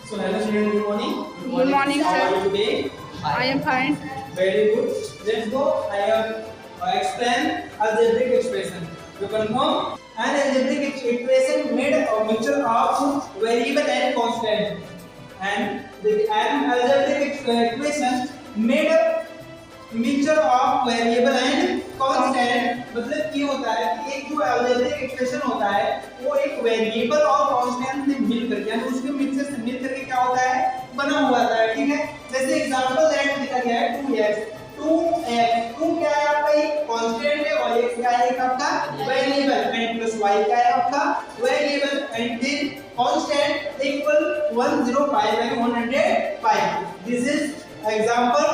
So hello student, good morning. Good morning, How sir. are you today? I am fine. Very good. Let's go. I have explain algebraic expression. You confirm? An algebraic equation made a mixture of variable and constant. And an algebraic equation made a mixture of variable and constant. मतलब ये होता है कि एक जो algebraic expression होता है वो एक वेरिएबल और कांस्टेंट से मिल करके यानी उसके मिक्सचर से मिल करके क्या होता है बना हुआ होता है। ठीक है, जैसे एग्जांपल दैट लिखा गया है 2x 2 क्या है आपका एक कांस्टेंट है और x क्या है एक आपका वेरिएबल एंड प्लस y क्या है आपका variable and then constant equal 105 यानी 105। This is example.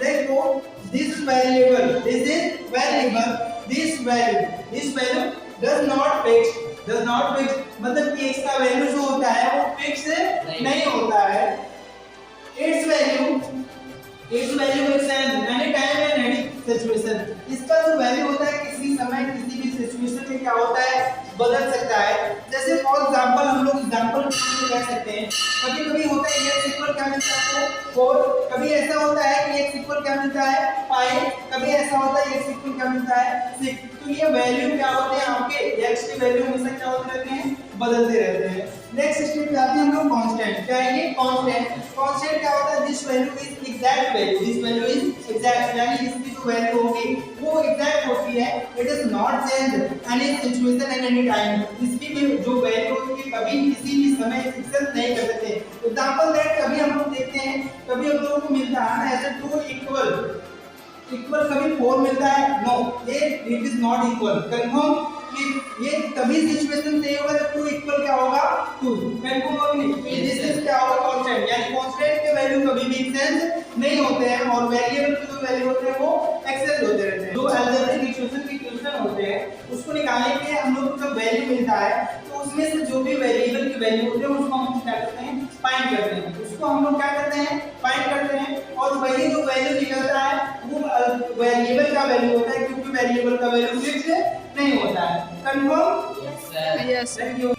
Let's go this variable this value does not fix मतलब कि x का वैल्यू जो होता है वो फिक्स नहीं होता है। its value exchange any time and any situation, इसका जो वैल्यू होता है किसी समय किसी भी सिचुएशन में क्या होता है बदल सकता है। जैसे फॉर एग्जांपल हम लोग एग्जांपल कह सकते हैं कभी कभी होता है x इक्वल क्या मिलता है 4, कभी ऐसा होता है कि x इक्वल क्या मिलता है 5, कभी ऐसा होता है x इक्वल क्या मिलता है 6। तो ये वैल्यू क्या होते हैं आपके x की वैल्यू हमेशा क्या होते रहते हैं बदलते रहते हैं। नेक्स्ट स्टेप पे आते हैं हम लोग कांस्टेंट। क्या है ये कांस्टेंट क्या होता है this value is exact value, this value is exact यानी इसकी जो वैल्यू होगी वो एग्जैक्ट होती है। It is not change any situation and any time, इसकी भी जो वैल्यू होती है कभी किसी भी समय फिक्स नहीं कर सकते। एग्जांपल दैट कभी हम लोग देखते हैं कभी हम लोगों को मिलता है ना ऐसे 2 इक्वल कभी 4 मिलता है no it is not equal. Confirm कि ये तभी सिचुएशन सही होगा जब 2 इक्वल क्या होगा 2। कंफर्म होगा नहीं दिस इज क्या होगा कांस्टेंट यानी कांस्टेंट के वैल्यू कभी भी एक्सचेंज नहीं होते हैं और वेरिएबल के जो वैल्यू होते हैं वो एक्सचेंज होते रहते हैं। जो अलजेब्रिक इक्वेशन के इक्वेशन होते हैं उसको निकालने के लिए हम लोग को जब वैल्यू मिलता है तो उसमें से जो भी वेरिएबल की वैल्यू होती है उसको हम क्या करते हैं फाइंड करते हैं, उसको हम लोग क्या करते हैं फाइंड करते हैं और वही जो वैल्यू निकलता है वो वेरिएबल का वैल्यू होता है क्योंकि वेरिएबल का वैल्यू फिक्स नहीं होता है। कंफर्म? Yes. Thank you.